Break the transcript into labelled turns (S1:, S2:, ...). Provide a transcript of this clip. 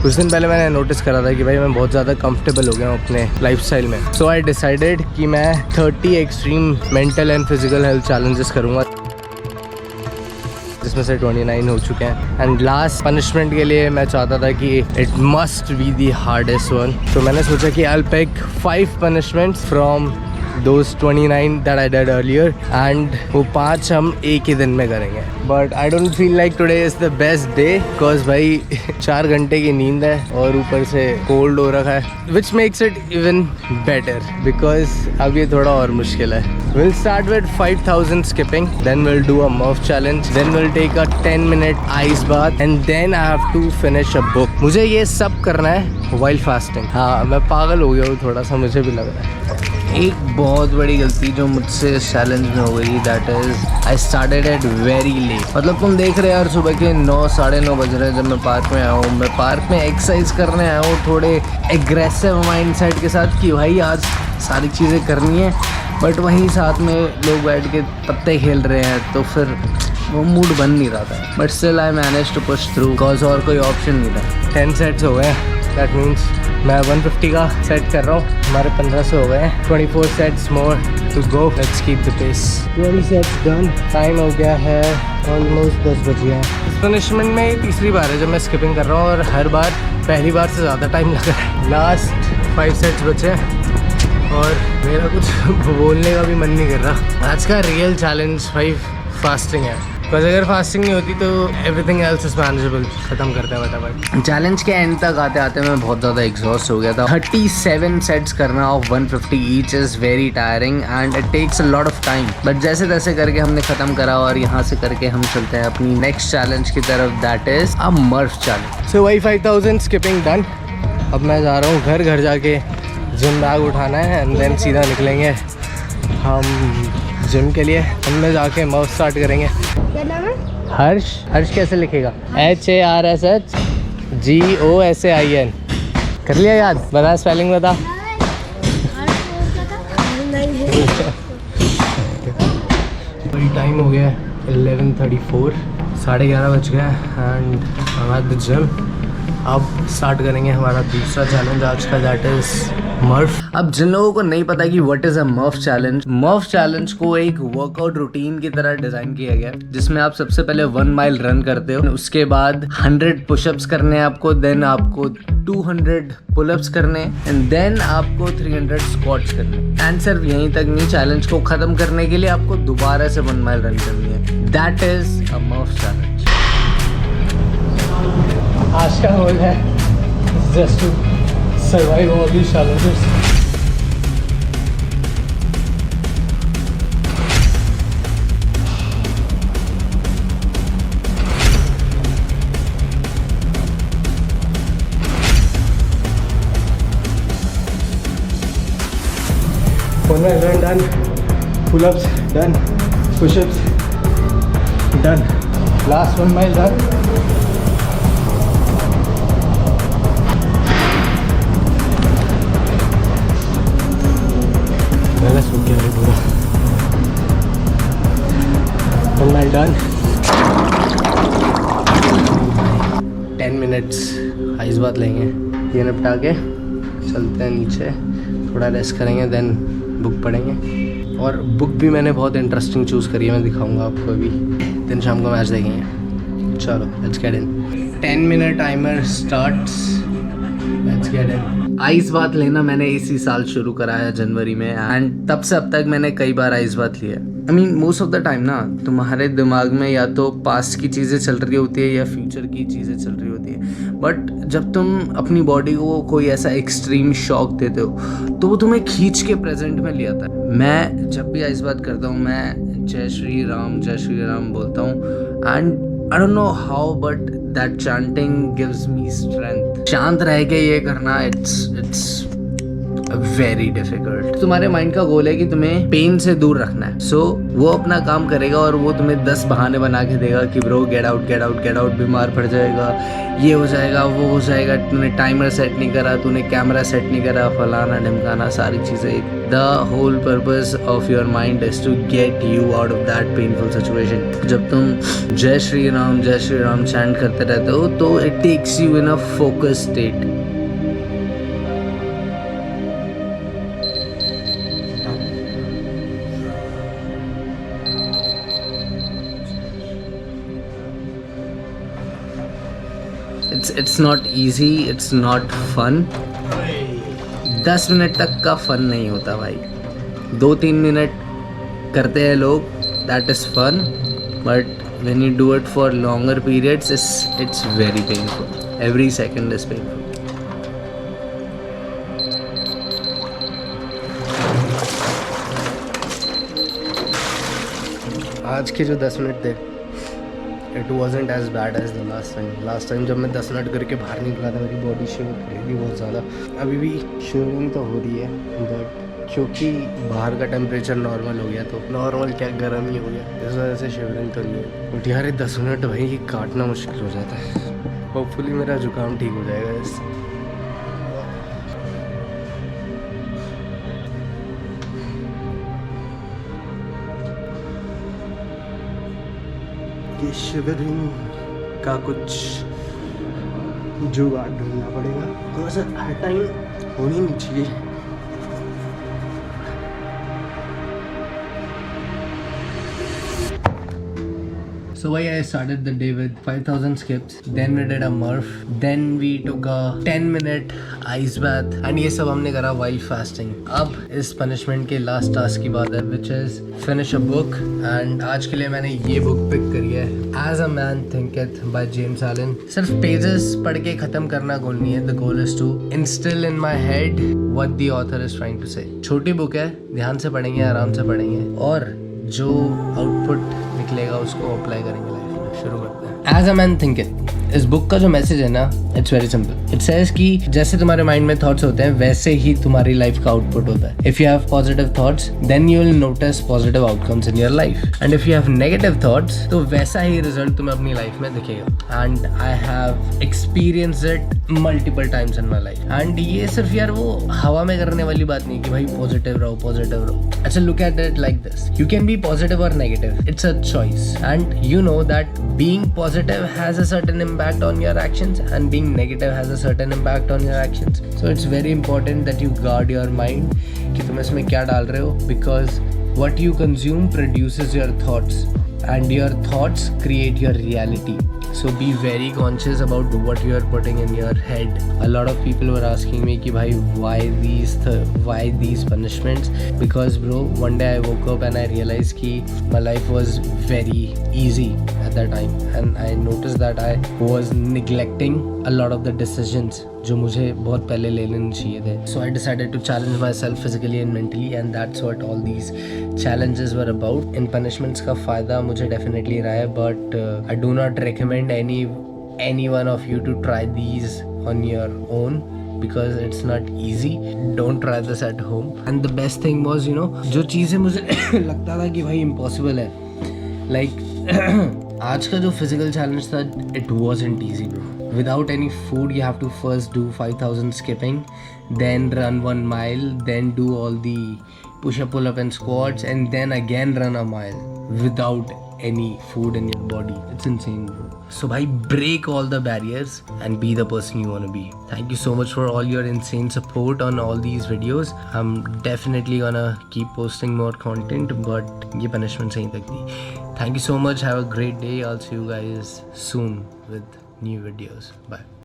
S1: कुछ दिन पहले मैंने नोटिस करा था कि भाई मैं बहुत ज़्यादा कंफर्टेबल हो गया हूँ अपने लाइफस्टाइल में। सो आई डिसाइडेड कि मैं 30 extreme mental and physical health challenges करूँगा, जिसमें से 29 हो चुके हैं। एंड लास्ट पनिशमेंट के लिए मैं चाहता था कि it must be the hardest one. तो मैंने सोचा कि I will pick 5 punishments from those 29 that I did earlier, and वो 5 हम एक ही दिन में करेंगे। But I don't feel like today is the best day because भाई 4 घंटे की नींद है और ऊपर से कोल्ड हो रखा है, which makes it even better because अब ये थोड़ा और मुश्किल है। We'll start with 5000 skipping, then we'll do a Murph challenge, then we'll take a 10-minute ice bath, and then I have to finish a book। मुझे ये सब करना है while fasting। हाँ, मैं पागल हो गया हूँ थोड़ा सा, मुझे भी लग रहा है। एक बहुत बड़ी गलती जो मुझसे इस चैलेंज में हो गई, that is I started at very late. मतलब तुम देख रहे हो यार, सुबह के 9 साढ़े 9 बज रहे हैं जब मैं पार्क में आया हूँ। मैं पार्क में एक्सरसाइज करने आया हूँ थोड़े एग्रेसिव माइंडसेट के साथ कि भाई आज सारी चीज़ें करनी है, बट वहीं साथ में लोग बैठ के पत्ते खेल रहे हैं, तो फिर वो मूड बन नहीं रहा था। But still I manage to push through because और कोई ऑप्शन नहीं था। 10 सेट्स हो गए, दैट मीन्स मैं 150 का सेट कर रहा हूँ, हमारे 1500 हो गए। 24 sets more to go, let's keep the pace. 20 sets done. Time हो गया है ऑलमोस्ट 10 बज गया है। इस पनिशमेंट में ये तीसरी बार है जब मैं स्किपिंग कर रहा हूँ और हर बार पहली बार से ज़्यादा टाइम लग रहा है। लास्ट 5 सेट्स बचे और मेरा कुछ बोलने का भी मन नहीं कर रहा। आज का रियल चैलेंज भाई फास्टिंग है, बस अगर फास्टिंग नहीं होती तो एवरीथिंग एल्स इज मैनेजेबल। खत्म करते हैं फटाफट। चैलेंज के एंड तक आते आते मैं बहुत ज़्यादा एग्जॉस्ट हो गया था। 37 सेट्स करना of 150 each is very tiring and it takes a lot of time, but जैसे तैसे करके हमने ख़त्म करा और यहाँ से करके हम चलते हैं अपनी नेक्स्ट चैलेंज की तरफ, that is a Murph challenge. सो वही 5000 स्किपिंग डन। अब मैं जा रहा हूँ घर जाके जिम बैग उठाना है एंड देन सीधा निकलेंगे हम जिम के लिए। हमने जाके मर्फ स्टार्ट करेंगे।
S2: क्या नाम है?
S1: हर्ष। हर्ष कैसे लिखेगा? HARSH GOSAIN। कर लिया याद? बता स्पेलिंग बता। टाइम हो गया 11:34, 11:30 बज गए एंड हम एट द जिम। अब स्टार्ट करेंगे हमारा दूसरा चैलेंज आज का, दैट इज मर्फ। अब जिन लोगों को नहीं पता कि what is a Murph challenge को एक वर्कआउट रूटीन की तरह डिजाइन किया गया, जिसमें आप सबसे पहले 1 माइल रन करते हो, उसके बाद 100 पुशअप्स करने हैं आपको, देन आपको 200 पुलअप्स करने एंड देन आपको 300 स्क्वाट्स करने। एंड सिर्फ यहीं तक नहीं, चैलेंज को खत्म करने के लिए आपको दोबारा से 1 माइल रन करनी है। That is a Murph challenge. आज का गोल है just to survive all these challenges. One mile run done, pull-ups done, push-ups done, last 1 mile done. पहले सूख गया है पूरा। 1 mile done. 10 मिनट्स आइस बात लेंगे, ये निपटा के चलते हैं नीचे, थोड़ा रेस्ट करेंगे, देन बुक पढ़ेंगे। और बुक भी मैंने बहुत इंटरेस्टिंग चूज़ करी है, मैं दिखाऊंगा आपको अभी। दिन शाम को मैच देखेंगे। चलो let's get in. 10 minute timer starts, let's get in. Ice बात लेना मैंने इसी साल शुरू करा है जनवरी में, एंड तब से अब तक मैंने कई बार आइस बात लिया। I mean most of the time ना तुम्हारे दिमाग में या तो पास्ट की चीज़ें चल रही होती है या फ्यूचर की चीज़ें चल रही होती है, बट जब तुम अपनी बॉडी को कोई ऐसा एक्सट्रीम शॉक देते हो तो वो तुम्हें खींच के प्रेजेंट में ले आता है। मैं जब भी आइस बात करता हूँ मैं जय श्री राम बोलता हूँ, and I don't know how, but that chanting gives me strength. शांत रह के ये करना, it's very difficult.
S2: तुम्हारे माइंड का गोल है कि तुम्हें पेन से दूर रखना है, सो वो अपना काम करेगा और वो तुम्हें 10 बहाने बना के देगा कि bro get out get out get out, बीमार पड़ जाएगा, ये हो जाएगा वो हो जाएगा, तूने टाइमर सेट नहीं करा, तूने कैमरा सेट नहीं करा, फलाना ढिमकाना सारी चीज़ें. The whole purpose of your mind is to get you out of that painful situation. जब तुम जय श्री राम चैंट करते रहते हो तो it takes you in a focus state. It's not easy, it's not fun. 10 minute तक का फन नहीं होता भाई. 2-3 मिनट करते हैं लोग, that is fun. But when you do it for longer periods, it's very painful. Every second is painful.
S1: आज के जो 10 मिनट थे, it wasn't as bad as the last time जब मैं 10 मिनट करके बाहर निकला था, मेरी बॉडी शिवर कर रही थी बहुत ज़्यादा. अभी भी शिवरिंग तो हो रही है, बट क्योंकि बाहर का टेम्परेचर नॉर्मल हो गया, तो नॉर्मल क्या गर्म ही हो गया, इस वजह से शिवरिंग तो नहीं है. बट यार 10 मिनट भाई काटना मुश्किल हो जाता है. होपफुली मेरा जुकाम ठीक हो जाएगा इससे. ये शिवरिंग का कुछ जुगाड़ ढूंढना पड़ेगा. थोड़ा सा हर टाइम होनी नहीं चाहिए. So I started the day with 5,000 skips. Then we did a Murph. Then we took a 10-minute ice bath. And ये सब हमने करा while fasting. अब इस punishment के last task की बात है, which is finish a book. And आज के लिए मैंने ये book pick करी है, As a Man Thinketh by James Allen. सिर्फ pages पढ़ के ख़त्म करना गोल नहीं है. The goal is to instill in my head what the author is trying to say. छोटी book है, ध्यान से पढ़ेंगे, आराम से पढ़ेंगे, और जो आउटपुट निकलेगा उसको अप्लाई करेंगे लाइफ में. शुरू करते हैं. एज अ मैन थिंकिंग, इस बुक का जो मैसेज है ना, it's very simple. It says कि जैसे तुम्हारे माइंड में थॉट्स होते हैं, वैसे ही तुम्हारी लाइफ का आउटपुट होता है. If you have positive thoughts, then you will notice positive outcomes in your life. And if you have negative thoughts, तो वैसा ही रिजल्ट तुम्हें अपनी लाइफ में दिखेगा. And I have experienced it multiple times in my life. And ये सिर्फ यार वो हवा में करने वाली बात नहीं कि भाई पॉजिटिव रहो पॉजिटिव रहो. अच्छा, look at it like this. You can be positive और negative. It's a choice. And you know that being positive has a certain impact on your actions and being negative has a certain impact on your actions. So it's very important that you guard your mind कि तुम इसमें क्या डाल रहे हो, because what you consume produces your thoughts and your thoughts create your reality. So be very conscious about what you are putting in your head. A lot of people were asking me कि भाई why these punishments? Because bro, one day I woke up and I realized कि my life was very easy at that time, and I noticed that I was neglecting a lot of the decisions जो मुझे बहुत पहले ले लेने चाहिए थे. So I decided to challenge myself physically and mentally, and that's what all these challenges were about. In punishments का फ़ायदा मुझे definitely रहा है, but I do not recommend any one of you to try these on your own, because it's not easy. Don't try this at home. And the best thing was, you know, जो चीज़ें मुझे लगता था कि भाई impossible है, like आज का जो फिजिकल चैलेंज था, it wasn't easy bro. Without any food, you have to first do 5,000 skipping, then run 1 mile, then do all the push-up, pull-up and squats, and then again run a mile without any food in your body. It's insane, bro. So bhai, break all the barriers and be the person you want to be. Thank you so much for all your insane support on all these videos. I'm definitely gonna keep posting more content, but ye punishment sahi tak thi. Thank you so much. Have a great day. I'll see you guys soon with new videos. Bye.